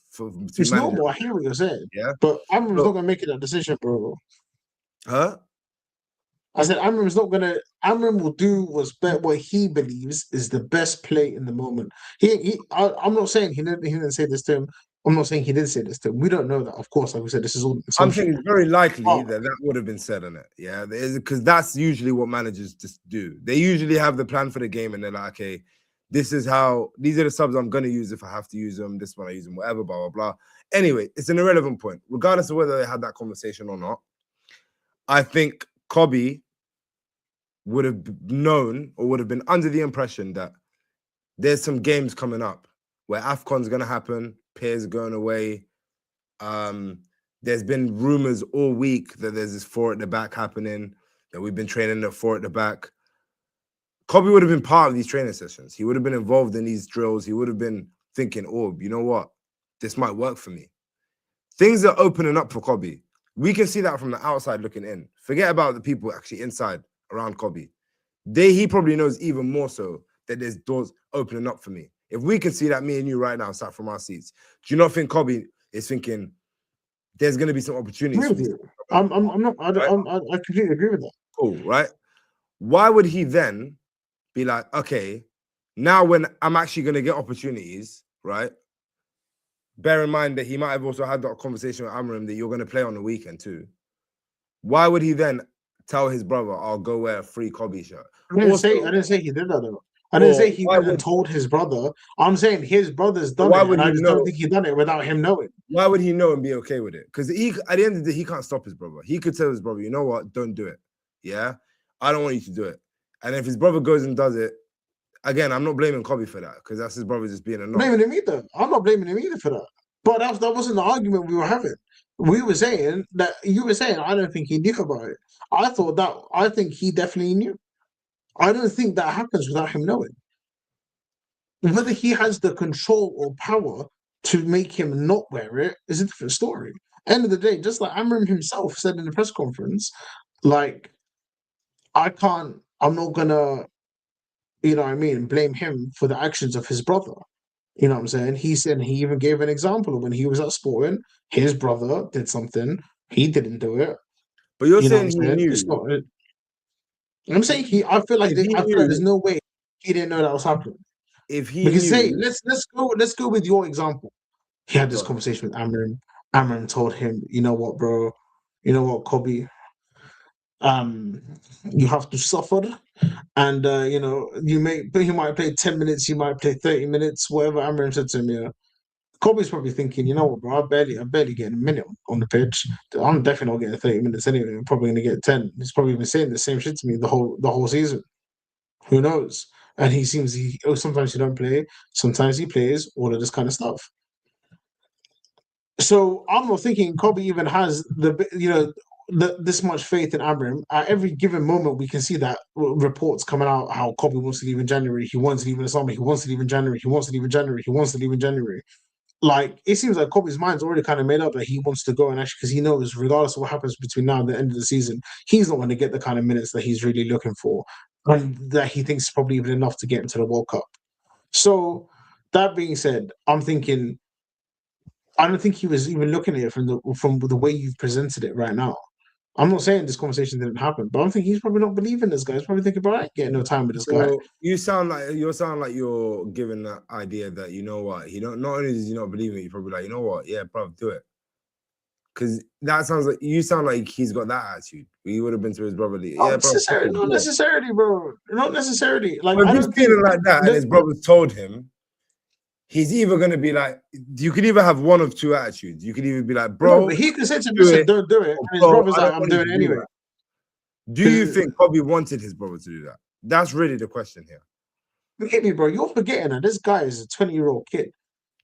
It's normal. I hear what you're saying. Yeah. But Amram's not going to make it a decision, bro. Huh? I said Amram will do what he believes is the best play in the moment. I'm not saying he didn't say this to him. I'm not saying he did say this to him. We don't know that. Of course, like we said, this is all. I'm saying it's very likely that would have been said on it. Yeah, because that's usually what managers just do. They usually have the plan for the game and they're like, okay, these are the subs I'm going to use if I have to use them. This one I use them, whatever, blah, blah, blah. Anyway, it's an irrelevant point. Regardless of whether they had that conversation or not, I think Kobe would have known or would have been under the impression that there's some games coming up where AFCON's going to happen, players are going away. There's been rumors all week that there's this 4 at the back happening, that we've been training at 4 at the back. Kobe would have been part of these training sessions. He would have been involved in these drills. He would have been thinking, oh, you know what? This might work for me. Things are opening up for Kobe. We can see that from the outside looking in. Forget about the people actually inside around Kobe. He probably knows even more so that there's doors opening up for me. If we can see that, me and you right now sat from our seats, do you not think Kobe is thinking there's going to be some opportunities? I completely agree with that. Cool, right? Why would he then be like, okay, now when I'm actually going to get opportunities, right? Bear in mind that he might have also had that conversation with Amram that you're going to play on the weekend too. Why would he then tell his brother, I'll go wear a free Kobe shirt? I didn't say he did that though. I didn't say he went and told his brother. I'm saying his brother's done it, and I just don't think he done it without him knowing. Why would he know and be okay with it? Because at the end of the day, he can't stop his brother. He could tell his brother, you know what, don't do it. Yeah? I don't want you to do it. And if his brother goes and does it, Again, I'm not blaming Kobe for that because that's his brother just being a knob. Blaming him either. I'm not blaming him either for that. But that wasn't the argument we were having. We were saying that you were saying I don't think he knew about it. I think he definitely knew. I don't think that happens without him knowing. Whether he has the control or power to make him not wear it is a different story. End of the day, just like Amram himself said in the press conference, like I'm not gonna, you know what I mean, blame him for the actions of his brother. You know what I'm saying? He said he even gave an example of when he was at Sporting, his brother did something, he didn't do it. But you're You know what I'm saying he saying? knew. It's not. I'm saying I feel like If he I feel like there's knew, no way he didn't know that was happening. if he Because say knew, let's go with your example. He had this God, conversation with Amram. Amram told him, you know what, bro, you know what, Kobe, you have to suffer, and you know, you might play 10 minutes, you might play 30 minutes, whatever Amram said to him, yeah. Kobe's probably thinking, you know what, bro, I'm barely getting a minute on the pitch. I'm definitely not getting 30 minutes anyway. I'm probably gonna get 10. He's probably been saying the same shit to me the whole season. Who knows? And sometimes he don't play, sometimes he plays, all of this kind of stuff. So I'm not thinking Kobe even has this much faith in Amram. At every given moment, we can see that reports coming out how Kobe wants to leave in January. He wants to leave in the summer. He wants to leave in January. He wants to leave in January. He wants to leave in January. Like it seems like Kobe's mind's already kind of made up that he wants to go, and actually because he knows regardless of what happens between now and the end of the season, he's not going to get the kind of minutes that he's really looking for, and that he thinks is probably even enough to get into the World Cup. So that being said, I'm thinking I don't think he was even looking at it from the way you've presented it right now. I'm not saying this conversation didn't happen, but I'm thinking he's probably not believing this guy. He's probably thinking, bro, I ain't getting no time with this guy. so you sound like you're giving that idea that you know what, he don't. Not only does he not believe it, you're probably like, you know what, yeah, bro, do it. Because that sounds like you sound like he's got that attitude. He would have been to his brother. Yeah, bro. Not necessarily, bro. Not necessarily. Like but I if he's don't feeling think like that, and his brother's told him, he's either gonna be like, you could either have one of two attitudes. You could either be like, bro, no, but he could say to him, listen, don't do it. And his brother's like, I'm doing it anyway. Do you think Kobe wanted his brother to do that? That's really the question here. Hit me, bro. You're forgetting that this guy is a 20-year-old kid.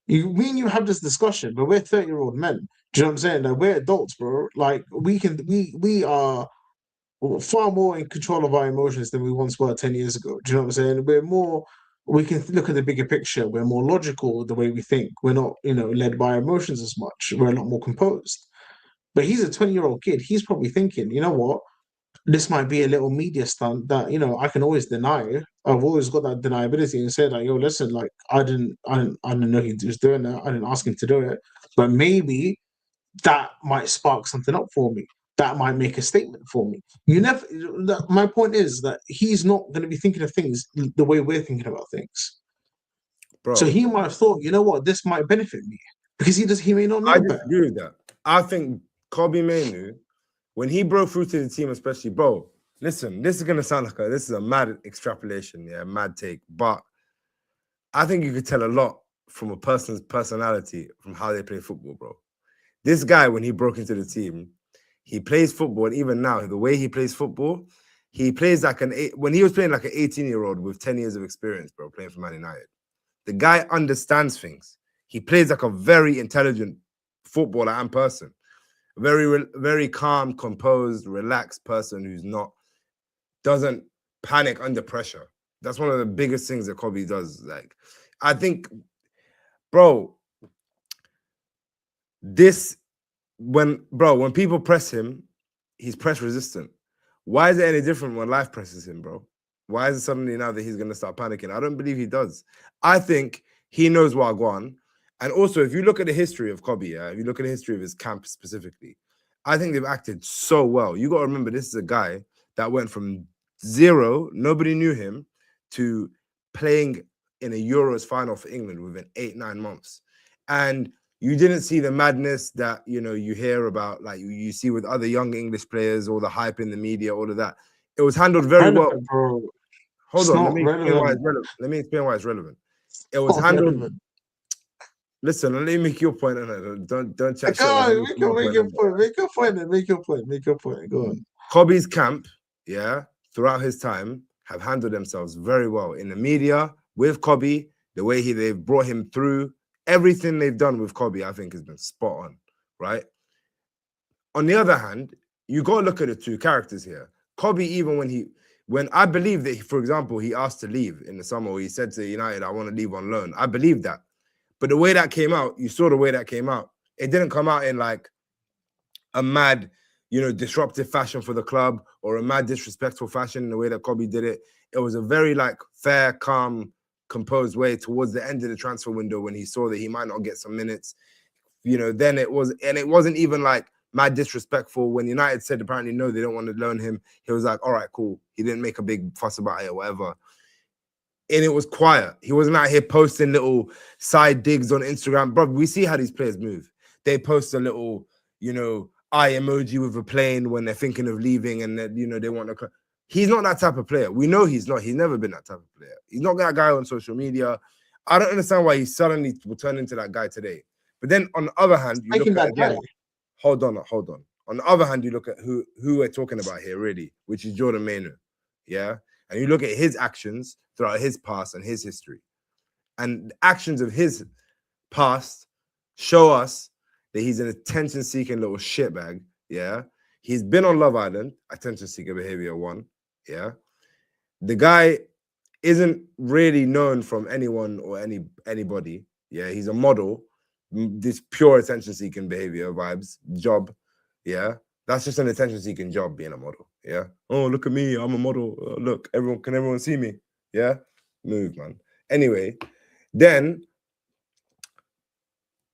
Me and you have this discussion, but we're 30-year-old men. Do you know what I'm saying? Like we're adults, bro. Like we are far more in control of our emotions than we once were 10 years ago. Do you know what I'm saying? We can look at the bigger picture. We're more logical the way we think. We're not, led by emotions as much. We're a lot more composed. But he's a 20-year-old kid. He's probably thinking, you know what? This might be a little media stunt that, I can always deny. I've always got that deniability and say like, yo, listen, like I didn't know he was doing that. I didn't ask him to do it. But maybe that might spark something up for me. That might make a statement for me. My point is that he's not going to be thinking of things the way we're thinking about things. Bro, so he might have thought, you know what, this might benefit me because he may not know. I disagree with that. I think Kobe Mainoo, when he broke through to the team, especially, bro, listen, this is going to sound like this is a mad extrapolation, yeah, mad take, but I think you could tell a lot from a person's personality from how they play football, bro. This guy, when he broke into the team, he plays football, and even now, the way he plays football, he plays like when he was playing like an 18-year-old with 10 years of experience, bro, playing for Man United. The guy understands things. He plays like a very intelligent footballer and person. Very, very calm, composed, relaxed person who's doesn't panic under pressure. That's one of the biggest things that Kobe does. Like, I think, bro, when people press him, he's press resistant. Why is it any different when life presses him, bro? Why is it suddenly now that he's going to start panicking? I don't believe he does. I think he knows Wagwan. And also, if you look at the history of Kobe, if you look at the history of his camp specifically, I think they've acted so well. You got to remember, this is a guy that went from zero, nobody knew him, to playing in a Euros final for England within 8-9 months. And you didn't see the madness that, you hear about, like you see with other young English players, all the hype in the media, all of that. It was handled very well. Bro. Hold on, let me explain why it's relevant. Let me explain why it's relevant. It was handled. Relevant. Listen, let me make your point on it. Don't chat shit. Make your point. Go on. Kobe's camp, throughout his time, have handled themselves very well in the media with Kobe. The way they've brought him through, everything they've done with Kobe, I think, has been spot on, right? On the other hand, you got to look at the two characters here. Kobe, even when I believe that, for example, he asked to leave in the summer, or he said to United, I want to leave on loan. I believe that. But the way that came out, you saw the way that came out. It didn't come out in like a mad, disruptive fashion for the club, or a mad disrespectful fashion in the way that Kobe did it. It was a very like fair, calm, composed way towards the end of the transfer window when he saw that he might not get some minutes. Then it wasn't even like mad disrespectful. When United said apparently no, they don't want to loan him, he was like, all right, cool. He didn't make a big fuss about it or whatever. And it was quiet. He wasn't out here posting little side digs on Instagram. Bro, we see how these players move. They post a little, eye emoji with a plane when they're thinking of leaving, and that, they want to. He's not that type of player. We know he's not. He's never been that type of player. He's not that guy on social media. I don't understand why he suddenly will turn into that guy today. But then on the other hand, you look at again, hold on. On the other hand, you look at who we're talking about here, really, which is Jordan Mainoo. Yeah. And you look at his actions throughout his past and his history. And the actions of his past show us that he's an attention-seeking little shitbag. Yeah. He's been on Love Island, attention-seeker behavior 1. Yeah. The guy isn't really known from anyone or anybody. Yeah. He's a model. This pure attention-seeking behavior vibes, job. Yeah. That's just an attention-seeking job, being a model. Yeah. Oh, look at me. I'm a model. Look, can everyone see me? Yeah. Move, man. Anyway, then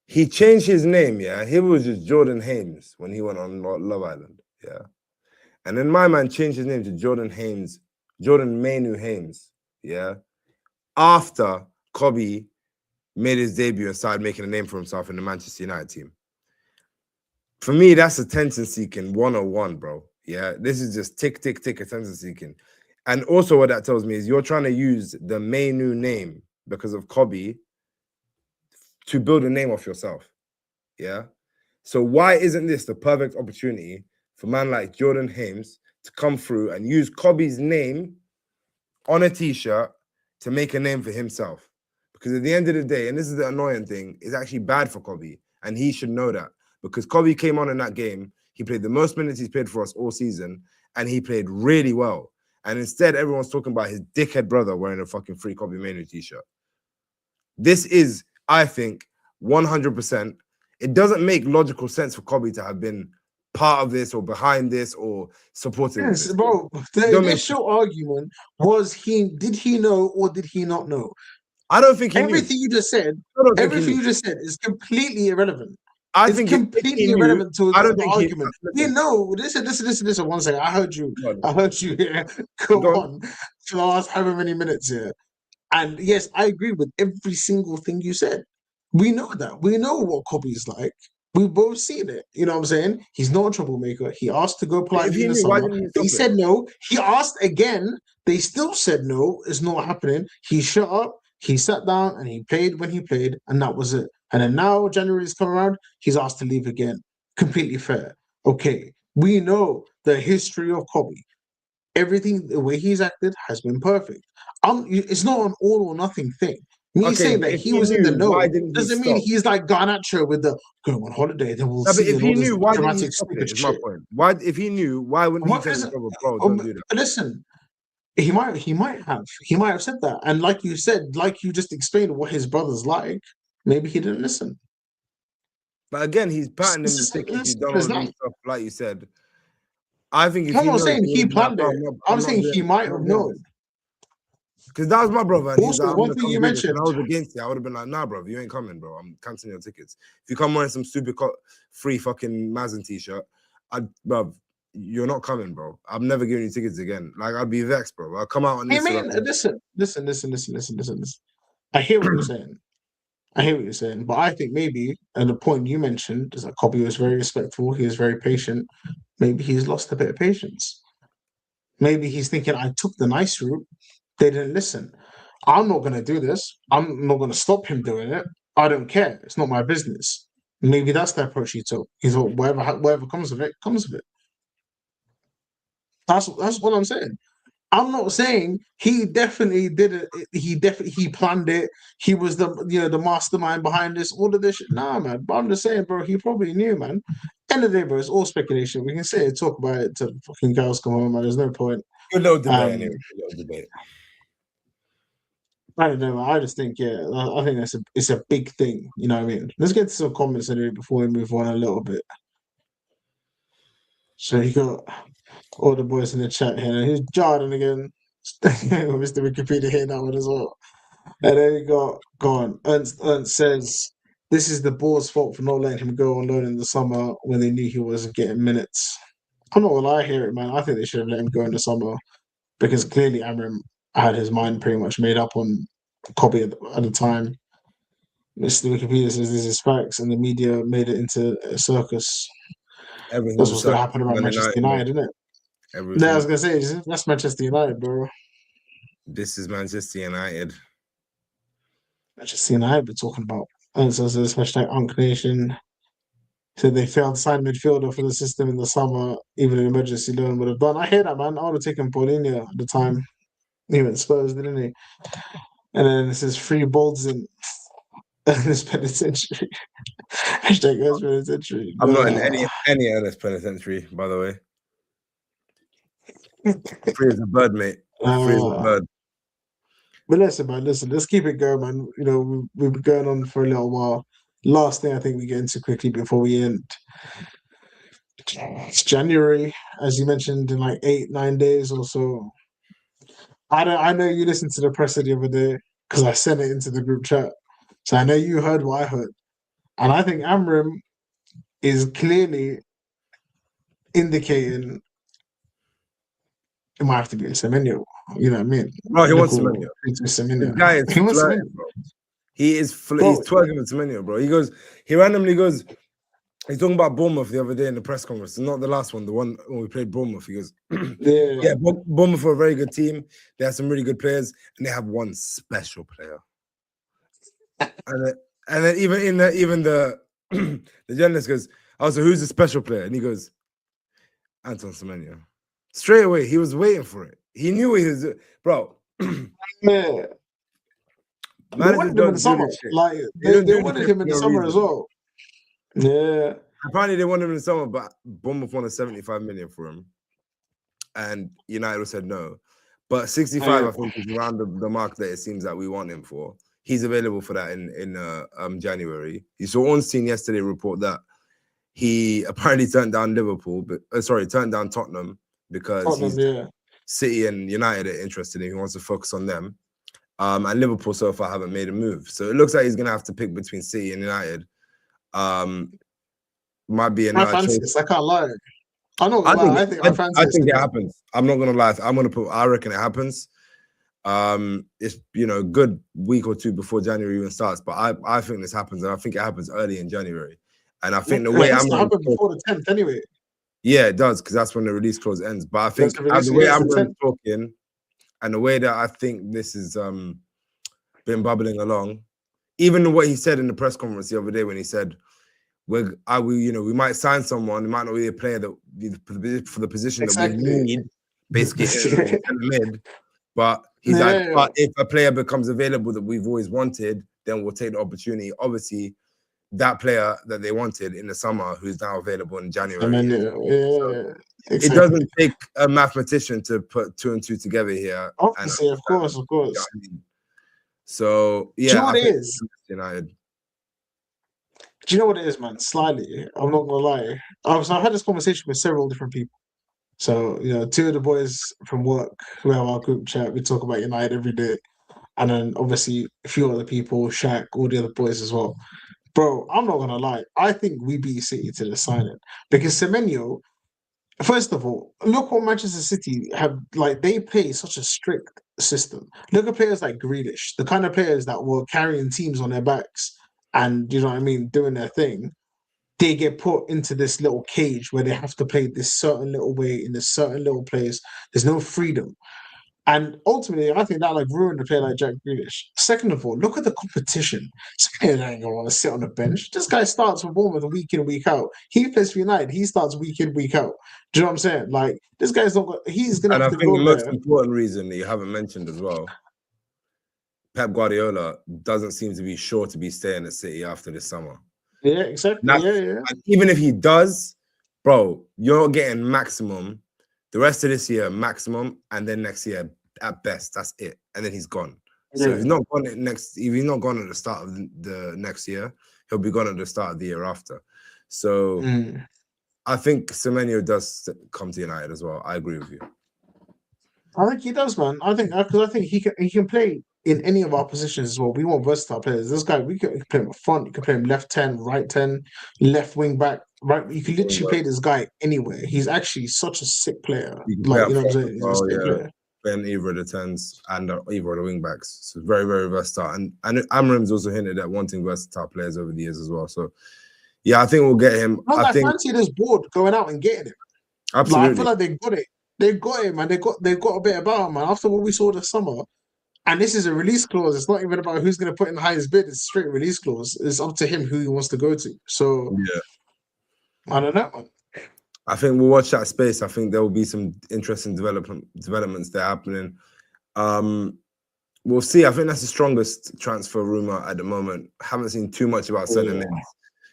he changed his name. Yeah. He was just Jordan Hames when he went on Love Island. Yeah. And then my man changed his name to Jordan Mainoo Hames. Yeah. After Kobe made his debut and started making a name for himself in the Manchester United team. For me, that's attention-seeking 101, bro. Yeah, this is just tick, tick, tick, attention-seeking. And also what that tells me is you're trying to use the Mainoo name because of Kobe to build a name off yourself. Yeah? So why isn't this the perfect opportunity for a man like Jordan Hames to come through and use Kobe's name on a T-shirt to make a name for himself? Because at the end of the day, and this is the annoying thing, it's actually bad for Kobe, and he should know that. Because Kobe came on in that game, he played the most minutes he's played for us all season, and he played really well. And instead, everyone's talking about his dickhead brother wearing a fucking free Kobe Mainoo t-shirt. This is, I think, 100%. It doesn't make logical sense for Kobe to have been part of this or behind this or supporting Yes, this. bro. The initial argument was did he know or did he not know? I don't think he knew. Everything you just said is completely irrelevant. I think it's completely irrelevant to the argument. No, listen. 1 second. I heard you here. Go on. For the last however many minutes here. And yes, I agree with every single thing you said. We know that. We know what Kobe's like. We've both seen it. You know what I'm saying? He's not a troublemaker. He asked to go politely in the summer. They said no. He asked again. They still said no. It's not happening. He shut up. He sat down and he played when he played, and that was it. And then now January's come around, he's asked to leave again. Completely fair. Okay. We know the history of Kobe. Everything, the way he's acted has been perfect. It's not an all or nothing thing. Me saying that he was in the know doesn't mean he's like Garnacho with the go on holiday. Then we'll see. But if he knew, why didn't he stop it? Is my point. Why, if he knew, why wouldn't he say, "Bro, don't do that"? Listen, he might have said that, and like you said, like you just explained what his brother's like. Maybe he didn't listen. But again, he's patting him the tickets. He's done all this stuff, like you said. I think if I'm not saying he planned it. I'm saying he might have known. Because that was my brother. And also, one thing you mentioned, I was against it. I would have been like, nah, bro, you ain't coming, bro. I'm canceling your tickets. If you come wearing some stupid free fucking Mazen t-shirt, bro, you're not coming, bro. I'm never giving you tickets again. Like, I'd be vexed, bro. I'll come out on this. Listen. I hear what you're saying. But I think maybe, and the point you mentioned is that Kobe was very respectful. He was very patient. Maybe he's lost a bit of patience. Maybe he's thinking, I took the nice route. They didn't listen. I'm not going to do this. I'm not going to stop him doing it. I don't care. It's not my business. Maybe that's the approach he took. He thought, whatever comes of it, comes of it. That's what I'm saying. I'm not saying he definitely did it. He planned it. He was the mastermind behind this. All of this shit. Nah, man. But I'm just saying, bro. He probably knew, man. End of the day, bro. It's all speculation. We can say it, talk about it till fucking cows come home, man. There's no point. Good little debate, Um, anyway. Good little debate. I don't know. Man. I just think, yeah, I think it's a big thing. You know what I mean? Let's get to some comments anyway before we move on a little bit. So you got all the boys in the chat here. Here's Jordan again. Mr. Wikipedia here that one as well. And then we got gone. Ernst says this is the board's fault for not letting him go on loan in the summer when they knew he wasn't getting minutes. I'm not gonna lie here, man. I think they should have let him go in the summer because clearly Amram had his mind pretty much made up on Kobe at the time. Mr. Wikipedia says this is facts, and the media made it into a circus. Everything That's was what's gonna happen around Man Manchester United, isn't it? No, I was Everything. gonna say that's Manchester United, bro. This is Manchester United. Manchester United we're talking about. And so there's hashtag Unk Nation. So they failed to sign midfielder for the system in the summer. Even an emergency loan would have done. I hear that, man. I would have taken Paulinho at the time. He went Spurs, didn't he? And then this is free bolts in this penitentiary. Hashtag Earth penitentiary. I'm not in any earnest penitentiary, by the way. Free as a bird, mate. Free as a bird. But listen, man, let's keep it going, man. You know, we've been going on for a little while. Last thing I think we get into quickly before we end. It's January, as you mentioned, in like 8-9 days or so. I know you listened to the presser the other day because I sent it into the group chat. So I know you heard what I heard. And I think Amram is clearly indicating it might have to be a Semenyo. You know what I mean? Bro, he wants Semenyo. The guy is flirting, bro. He is he's twerking with Semenyo, bro. He randomly goes, he's talking about Bournemouth the other day in the press conference. Not the last one, the one when we played Bournemouth. He goes, yeah, Bournemouth are a very good team. They have some really good players, and they have one special player. and then even the the journalist goes, oh, so who's the special player? And he goes, Anton Semenyo. Straight away, he was waiting for it. He knew he was, bro. Yeah. They wanted him in the summer. Like they wanted him in the summer as well. Yeah. Apparently they wanted him in the summer, but Bournemouth wanted 75 million for him. And United said no. But 65, I think, is around the mark that it seems that we want him for. He's available for that in January. You saw Ornstein yesterday report that he apparently turned down turned down Tottenham because City and United are interested in him. He wants to focus on them. And Liverpool so far haven't made a move. So it looks like he's going to have to pick between City and United. Might be another choice. I can't lie. I think it happens. I'm not going to lie. I reckon it happens. It's, good week or two before January even starts. But I think this happens. And I think it happens early in January. And I think the way I'm happen before the 10th anyway. Yeah, it does, because that's when the release clause ends. But I think the way I'm talking and the way that I think this has been bubbling along, even what he said in the press conference the other day when he said, we might sign someone, it might not be a player that for the position that we need, basically in the mid. But he's but if a player becomes available that we've always wanted, then we'll take the opportunity. Obviously, that player that they wanted in the summer, who's now available in January. It doesn't take a mathematician to put 2 and 2 together here. Obviously, of course. You know I mean? So yeah, do you know what it is? United. Do you know what it is, man? Slightly, I'm not gonna lie. I've had this conversation with several different people. So 2 of the boys from work who have our group chat, we talk about United every day, and then obviously a few other people, Shaq, all the other boys as well. Bro, I'm not gonna lie. I think we beat City to the signing because Semenyo. First of all, look what Manchester City have. Like they play such a strict system. Look at players like Grealish, the kind of players that were carrying teams on their backs and you know what I mean, doing their thing. They get put into this little cage where they have to play this certain little way in this certain little place. There's no freedom. And ultimately, I think that like ruined a player like Jack Grealish. Second of all, look at the competition. This player ain't gonna want to sit on the bench. This guy starts for Bournemouth week in, week out. He plays for United. He starts week in, week out. Do you know what I'm saying? Like this guy's not. He's gonna And have I to think the go most there. important reason that you haven't mentioned as well, Pep Guardiola doesn't seem to be sure to be staying at City after this summer. Yeah, exactly. Yeah. And even if he does, bro, you're getting maximum the rest of this year, maximum, and then next year at best. That's it. And then he's gone. So if he's not gone if he's not gone at the start of the next year, he'll be gone at the start of the year after. So I think Semenyo does come to United as well. I agree with you. I think he does, man. I think because I think he can play in any of our positions as well. We want versatile players. This guy, we can play him up front. You can play him left 10, right 10, left wing back. Right, you can literally play this guy anywhere. He's actually such a sick player. You can play Like up you know what I'm front saying? as He's a well, sick yeah. player. Playing either of the tens and either of the wing backs. So very, very versatile. And Amram's also hinted at wanting versatile players over the years as well. So yeah, I think we'll get him. I fancy this board going out and getting him. Absolutely. Like, I feel like they got it. They got him, man. They got a bit about him, man. After what we saw this summer, and this is a release clause. It's not even about who's going to put in the highest bid. It's a straight release clause. It's up to him who he wants to go to. So yeah, I don't know. I think we'll watch that space. I think there will be some interesting developments that are happening. We'll see. I think that's the strongest transfer rumor at the moment. Haven't seen too much about centre mids.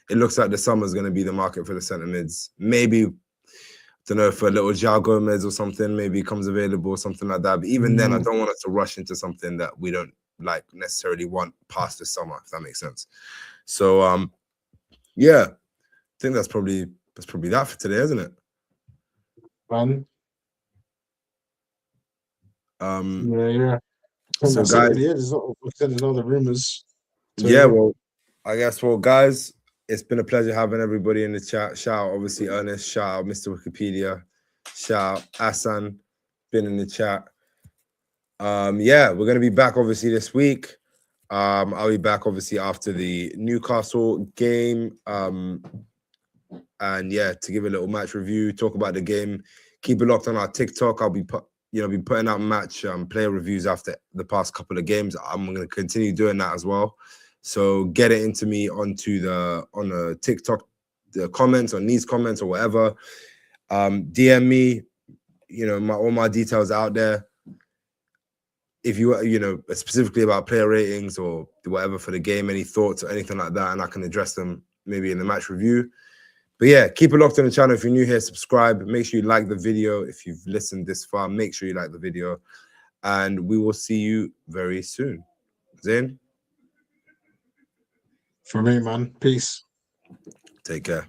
It looks like the summer's going to be the market for the centre mids. Maybe, don't know, for a little João Gomez or something, maybe comes available or something like that. But even then, I don't want us to rush into something that we don't like necessarily want past the summer, if that makes sense. So, yeah, I think that's probably that for today, isn't it? Man. Yeah. So that's guys, really it. There's no other rumors. So, yeah, well, I guess, well, guys, it's been a pleasure having everybody in the chat. Shout out, obviously, Ernest. Shout out, Mr. Wikipedia. Shout out, Asan, been in the chat. Yeah, we're going to be back, obviously, this week. I'll be back, obviously, after the Newcastle game. And yeah, to give a little match review, talk about the game. Keep it locked on our TikTok. I'll be putting out match player reviews after the past couple of games. I'm going to continue doing that as well. So get it into me on the TikTok, the comments on these comments or whatever. DM me, all my details out there. If you specifically about player ratings or whatever for the game, any thoughts or anything like that, and I can address them maybe in the match review. But yeah, keep it locked on the channel. If you're new here, subscribe. Make sure you like the video. If you've listened this far, make sure you like the video. And we will see you very soon. Zayn? For me, man. Peace. Take care.